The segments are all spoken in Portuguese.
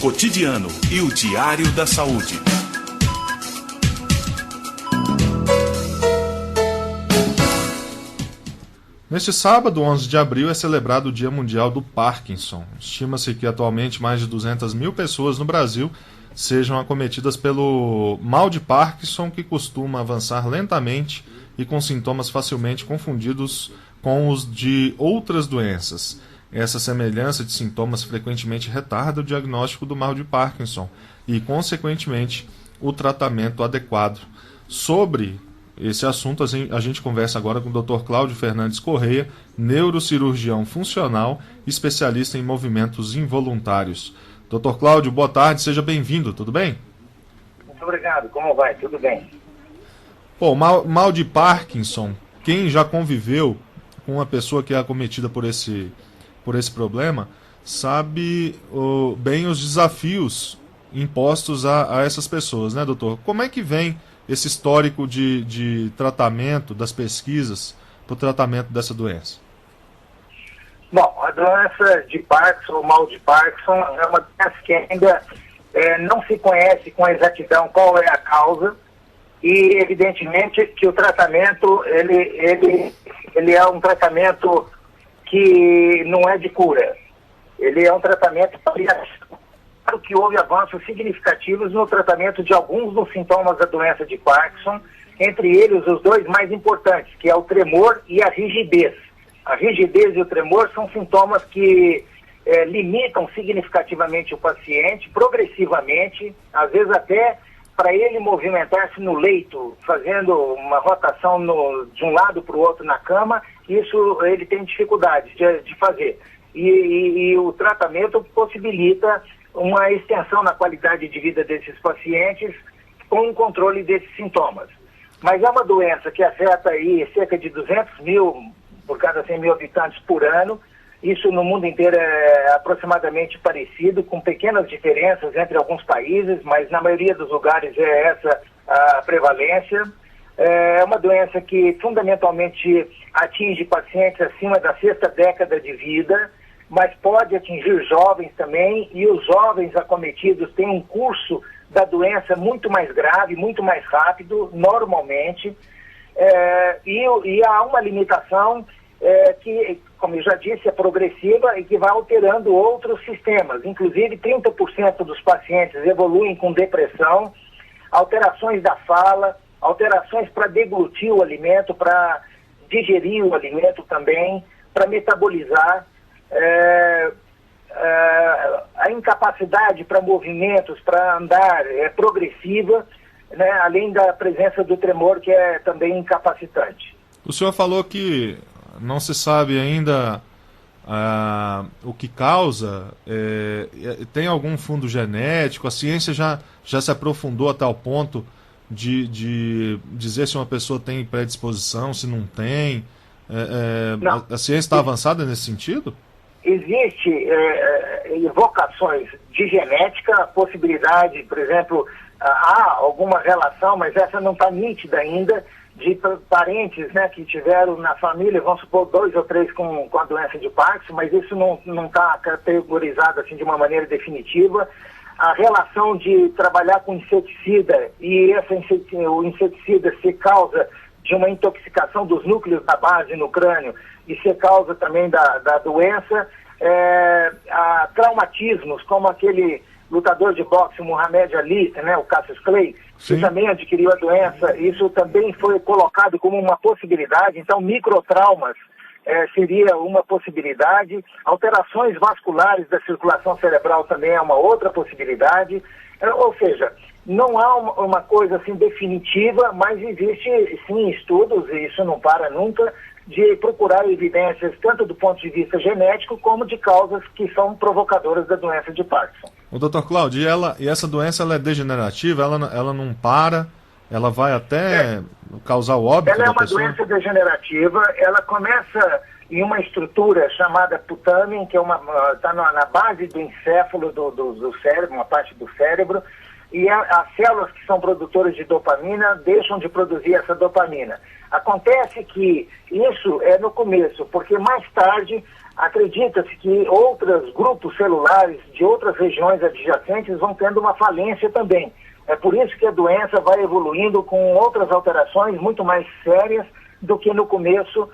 cotidiano e o Diário da Saúde. Neste sábado, 11 de abril, é celebrado o Dia Mundial do Parkinson. Estima-se que atualmente mais de 200 mil pessoas no Brasil sejam acometidas pelo mal de Parkinson, que costuma avançar lentamente e com sintomas facilmente confundidos com os de outras doenças. Essa semelhança de sintomas frequentemente retarda o diagnóstico do mal de Parkinson e, consequentemente, o tratamento adequado. Sobre esse assunto, a gente conversa agora com o Dr. Cláudio Fernandes Correia, neurocirurgião funcional, especialista em movimentos involuntários. Dr. Cláudio, boa tarde, seja bem-vindo, tudo bem? Muito obrigado, como vai? Tudo bem. Bom, mal de Parkinson, quem já conviveu com uma pessoa que é acometida por esse problema, sabe bem os desafios impostos a essas pessoas, né, doutor? Como é que vem esse histórico de tratamento, das pesquisas para o tratamento dessa doença? Bom, a doença de Parkinson, o mal de Parkinson, é uma doença que ainda não se conhece com exatidão qual é a causa e, evidentemente, que o tratamento, ele é um tratamento que não é de cura. Ele é um tratamento paliativo. Claro que houve avanços significativos no tratamento de alguns dos sintomas da doença de Parkinson, entre eles os dois mais importantes, que é o tremor e a rigidez. A rigidez e o tremor são sintomas que limitam significativamente o paciente, progressivamente, às vezes até para ele movimentar-se no leito, fazendo uma rotação de um lado para o outro na cama, isso ele tem dificuldade de fazer. E o tratamento possibilita uma extensão na qualidade de vida desses pacientes com o controle desses sintomas. Mas é uma doença que afeta aí cerca de 200 mil por cada 100 mil habitantes por ano. Isso no mundo inteiro é aproximadamente parecido, com pequenas diferenças entre alguns países, mas na maioria dos lugares é essa a prevalência. É uma doença que fundamentalmente atinge pacientes acima da 6ª década de vida, mas pode atingir jovens também, e os jovens acometidos têm um curso da doença muito mais grave, muito mais rápido, normalmente, e há uma limitação que, como eu já disse, é progressiva e que vai alterando outros sistemas. Inclusive, 30% dos pacientes evoluem com depressão, alterações da fala, alterações para deglutir o alimento, para digerir o alimento também, para metabolizar, a incapacidade para movimentos, para andar é progressiva, né, além da presença do tremor, que é também incapacitante. O senhor falou que não se sabe ainda o que causa, tem algum fundo genético, a ciência já se aprofundou a tal ponto de dizer se uma pessoa tem predisposição, se não tem. A ciência está avançada nesse sentido? Existe evocações de genética, possibilidade, por exemplo, há alguma relação, mas essa não está nítida ainda, de parentes, né, que tiveram na família, vamos supor, 2 ou 3 com a doença de Parkinson, mas isso não está categorizado assim de uma maneira definitiva. A relação de trabalhar com inseticida e o inseticida se causa de uma intoxicação dos núcleos da base no crânio e se causa também da doença, a traumatismos, como aquele lutador de boxe, o Muhammad Ali, né, o Cassius Clay, que também adquiriu a doença, isso também foi colocado como uma possibilidade. Então, microtraumas seria uma possibilidade, alterações vasculares da circulação cerebral também é uma outra possibilidade, ou seja, não há uma coisa assim definitiva, mas existe sim estudos, e isso não para nunca, de procurar evidências tanto do ponto de vista genético como de causas que são provocadoras da doença de Parkinson. O Dr. Cláudio, e essa doença ela é degenerativa, ela não para, ela vai até causar o óbito da pessoa? Ela é uma doença degenerativa, ela começa em uma estrutura chamada putamen, que está na base do encéfalo do cérebro, uma parte do cérebro, e as células que são produtoras de dopamina deixam de produzir essa dopamina. Acontece que isso é no começo, porque mais tarde acredita-se que outros grupos celulares de outras regiões adjacentes vão tendo uma falência também. É por isso que a doença vai evoluindo com outras alterações muito mais sérias do que no começo,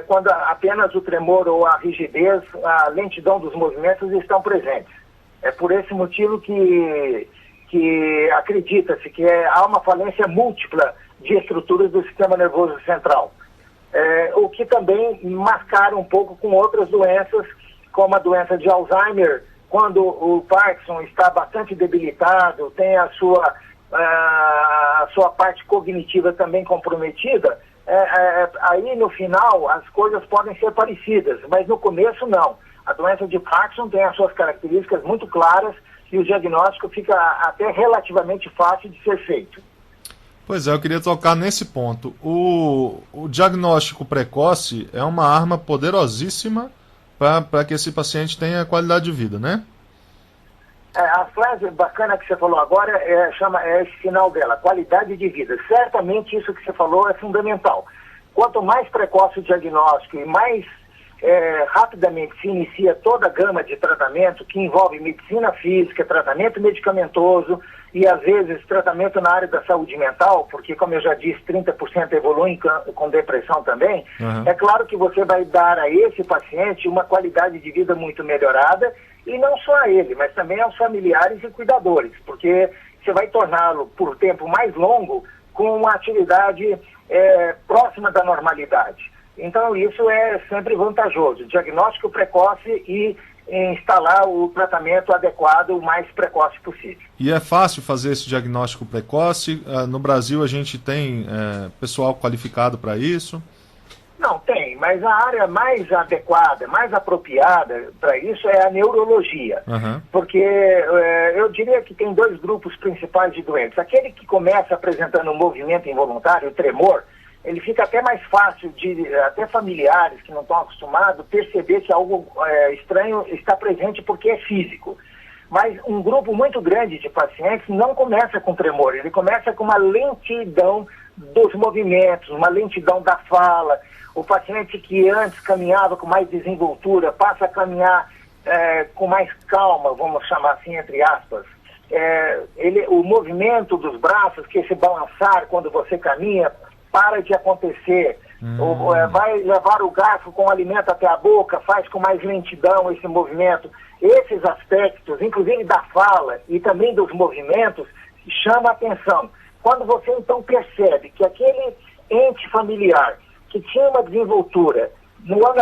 quando apenas o tremor ou a rigidez, a lentidão dos movimentos estão presentes. É por esse motivo que acredita-se que há uma falência múltipla de estruturas do sistema nervoso central. O que também mascara um pouco com outras doenças, como a doença de Alzheimer, quando o Parkinson está bastante debilitado, tem a sua parte cognitiva também comprometida, aí no final as coisas podem ser parecidas, mas no começo não. A doença de Parkinson tem as suas características muito claras e o diagnóstico fica até relativamente fácil de ser feito. Pois é, eu queria tocar nesse ponto. O diagnóstico precoce é uma arma poderosíssima para que esse paciente tenha qualidade de vida, né? A frase bacana que você falou agora é esse final dela, qualidade de vida. Certamente isso que você falou é fundamental. Quanto mais precoce o diagnóstico e mais rapidamente se inicia toda a gama de tratamento que envolve medicina física, tratamento medicamentoso e às vezes tratamento na área da saúde mental, porque como eu já disse, 30% evoluem com depressão também, é claro que você vai dar a esse paciente uma qualidade de vida muito melhorada, e não só a ele, mas também aos familiares e cuidadores, porque você vai torná-lo por tempo mais longo com uma atividade próxima da normalidade. Então isso é sempre vantajoso, diagnóstico precoce e instalar o tratamento adequado o mais precoce possível. E é fácil fazer esse diagnóstico precoce? No Brasil a gente tem pessoal qualificado para isso? Não, tem, mas a área mais adequada, mais apropriada para isso é a neurologia. Porque eu diria que tem dois grupos principais de doentes. Aquele que começa apresentando um movimento involuntário, o tremor, ele fica até mais fácil de, até familiares que não estão acostumados, perceber que algo estranho está presente porque é físico. Mas um grupo muito grande de pacientes não começa com tremor, ele começa com uma lentidão dos movimentos, uma lentidão da fala. O paciente que antes caminhava com mais desenvoltura passa a caminhar com mais calma, vamos chamar assim, entre aspas. O movimento dos braços, que esse balançar quando você caminha, para de acontecer. Vai levar o garfo com o alimento até a boca, faz com mais lentidão esse movimento. Esses aspectos, inclusive da fala e também dos movimentos, chama a atenção. Quando você então percebe que aquele ente familiar que tinha uma desenvoltura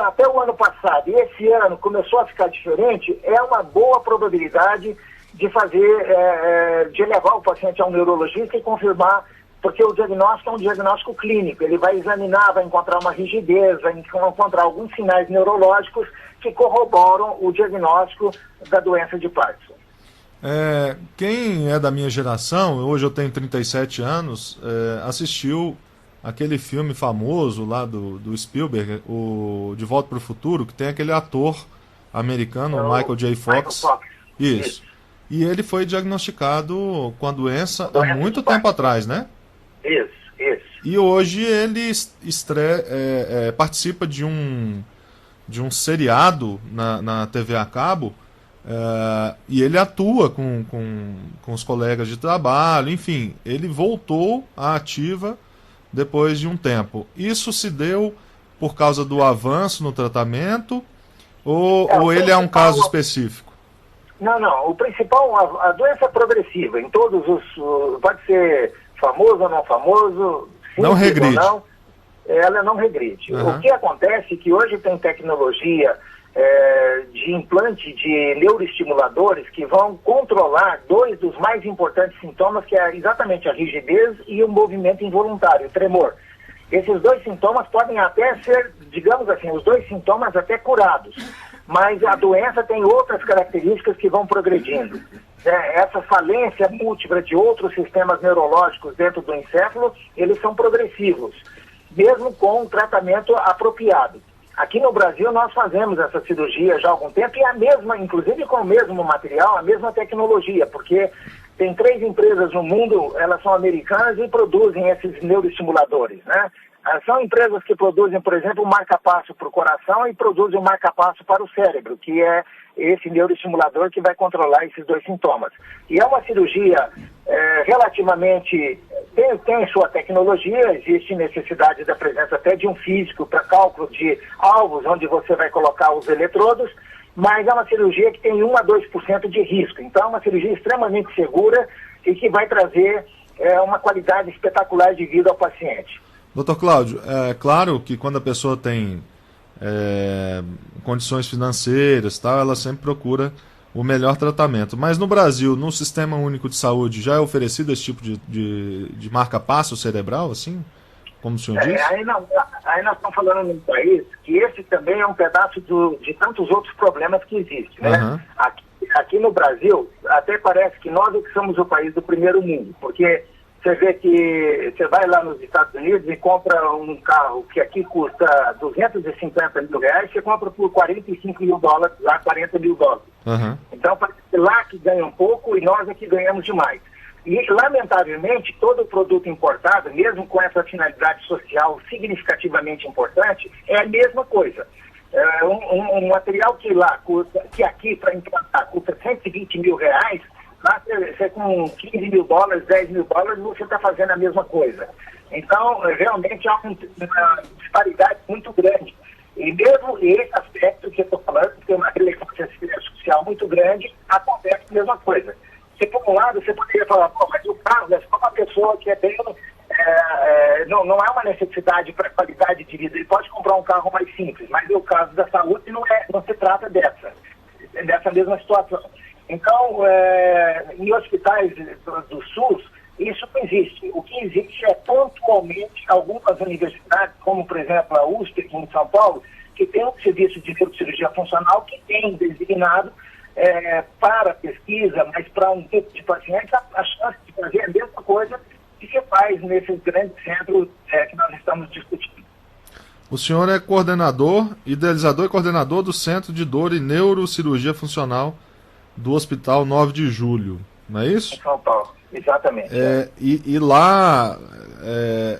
até o ano passado e esse ano começou a ficar diferente, é uma boa probabilidade de de levar o paciente a um neurologista e confirmar, porque o diagnóstico é um diagnóstico clínico, ele vai examinar, vai encontrar uma rigidez, vai encontrar alguns sinais neurológicos que corroboram o diagnóstico da doença de Parkinson. Quem é da minha geração, hoje eu tenho 37 anos, assistiu aquele filme famoso lá do Spielberg, o De Volta para o Futuro, que tem aquele ator americano, Michael J. Fox. Isso. E ele foi diagnosticado com a doença há muito tempo atrás, né? Isso. E hoje ele participa de um seriado na TV a cabo, e ele atua com os colegas de trabalho, enfim, ele voltou à ativa depois de um tempo. Isso se deu por causa do avanço no tratamento ou ele é um caso específico? Não. O principal, a doença é progressiva. Em todos pode ser famoso ou não famoso, não regride. Ou não, ela não regride. O que acontece é que hoje tem tecnologia de implante de neuroestimuladores que vão controlar dois dos mais importantes sintomas, que é exatamente a rigidez e o movimento involuntário, o tremor. Esses dois sintomas podem até ser, digamos assim, os dois sintomas até curados, mas a doença tem outras características que vão progredindo. Essa falência múltipla de outros sistemas neurológicos dentro do encéfalo, eles são progressivos, mesmo com um tratamento apropriado. Aqui no Brasil nós fazemos essa cirurgia já há algum tempo e a mesma, inclusive com o mesmo material, a mesma tecnologia, porque tem 3 empresas no mundo, elas são americanas e produzem esses neuroestimuladores, né? São empresas que produzem, por exemplo, o marca-passo para o coração e produzem o marca-passo para o cérebro, que é esse neuroestimulador que vai controlar esses 2 sintomas. E é uma cirurgia relativamente... Tem sua tecnologia, existe necessidade da presença até de um físico para cálculo de alvos, onde você vai colocar os eletrodos, mas é uma cirurgia que tem 1 a 2% de risco. Então é uma cirurgia extremamente segura e que vai trazer uma qualidade espetacular de vida ao paciente. Doutor Cláudio, é claro que quando a pessoa tem condições financeiras, tal, ela sempre procura o melhor tratamento. Mas no Brasil, no Sistema Único de Saúde, já é oferecido esse tipo de marca-passo cerebral, assim? Como o senhor disse? Aí nós estamos falando num país que esse também é um pedaço de tantos outros problemas que existem, né? Uhum. Aqui no Brasil, até parece que nós é que somos o país do primeiro mundo, porque você vê que você vai lá nos Estados Unidos e compra um carro que aqui custa 250 mil reais, você compra por 45 mil dólares, lá 40 mil dólares. Uhum. Então parece que lá que ganha um pouco e nós é que ganhamos demais. E, lamentavelmente, todo produto importado, mesmo com essa finalidade social significativamente importante, é a mesma coisa. Um material que lá custa, que aqui para implantar custa 120 mil reais, lá você com 15 mil dólares, 10 mil dólares, você está fazendo a mesma coisa. Então, realmente há uma disparidade muito grande. E mesmo esse aspecto que eu estou falando, que tem uma relevância social muito grande, acontece a mesma coisa. Se por um lado você poderia falar, pô, mas o carro é só uma pessoa que é bem... não é uma necessidade para qualidade de vida. Ele pode comprar um carro mais simples, mas no caso da saúde não se trata dessa mesma situação. Então, em hospitais do SUS, isso não existe. O que existe é pontualmente algumas universidades, como por exemplo a USP aqui em São Paulo, que tem um serviço de neurocirurgia funcional que tem designado para pesquisa, mas para um tipo de paciente, a chance de fazer a mesma coisa que se faz nesses grandes centros que nós estamos discutindo. O senhor é idealizador e coordenador do Centro de Dor e Neurocirurgia Funcional do Hospital 9 de Julho, não é isso? Em São Paulo, exatamente. E lá,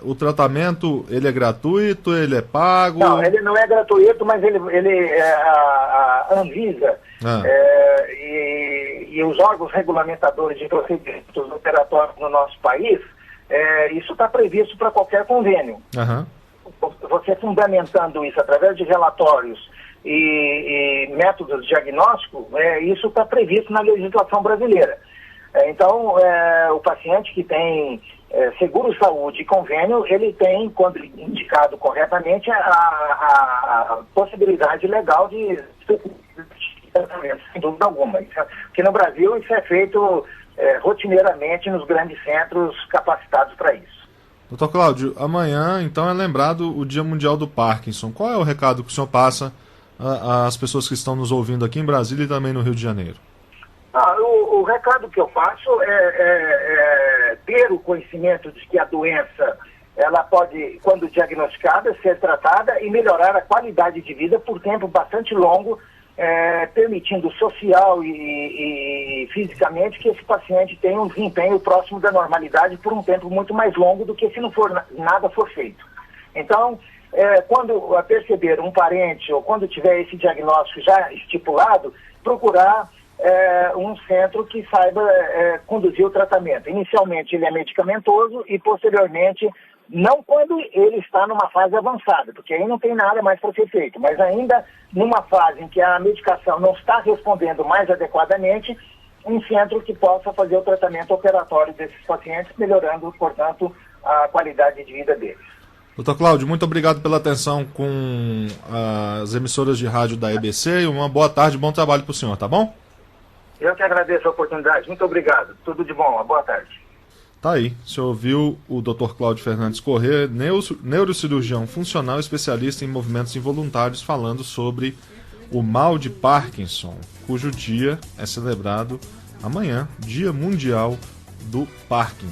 o tratamento, ele é gratuito, ele é pago? Não, ele não é gratuito, mas a Anvisa e os órgãos regulamentadores de procedimentos operatórios no nosso país, isso está previsto para qualquer convênio. Uhum. Você fundamentando isso através de relatórios e métodos diagnósticos, isso está previsto na legislação brasileira. Então, o paciente que tem seguro-saúde e convênio, ele tem, quando indicado corretamente, a possibilidade legal de tratamento, sem dúvida alguma. Porque no Brasil isso é feito rotineiramente nos grandes centros capacitados para isso. Doutor Cláudio, amanhã, então, é lembrado o Dia Mundial do Parkinson. Qual é o recado que o senhor passa às pessoas que estão nos ouvindo aqui em Brasília e também no Rio de Janeiro? O recado que eu passo é ter o conhecimento de que a doença, ela pode, quando diagnosticada, ser tratada e melhorar a qualidade de vida por tempo bastante longo, permitindo social e fisicamente que esse paciente tenha um desempenho próximo da normalidade por um tempo muito mais longo do que se não for nada for feito. Então, quando perceber um parente ou quando tiver esse diagnóstico já estipulado, procurar um centro que saiba conduzir o tratamento. Inicialmente ele é medicamentoso e posteriormente, não quando ele está numa fase avançada, porque aí não tem nada mais para ser feito, mas ainda numa fase em que a medicação não está respondendo mais adequadamente, um centro que possa fazer o tratamento operatório desses pacientes, melhorando, portanto, a qualidade de vida deles. Doutor Cláudio, muito obrigado pela atenção com as emissoras de rádio da EBC e uma boa tarde, bom trabalho para o senhor, tá bom? Eu que agradeço a oportunidade, muito obrigado, tudo de bom, uma boa tarde. Tá aí, você ouviu o Dr. Cláudio Fernandes Corrêa, neurocirurgião funcional especialista em movimentos involuntários, falando sobre o mal de Parkinson, cujo dia é celebrado amanhã, Dia Mundial do Parkinson.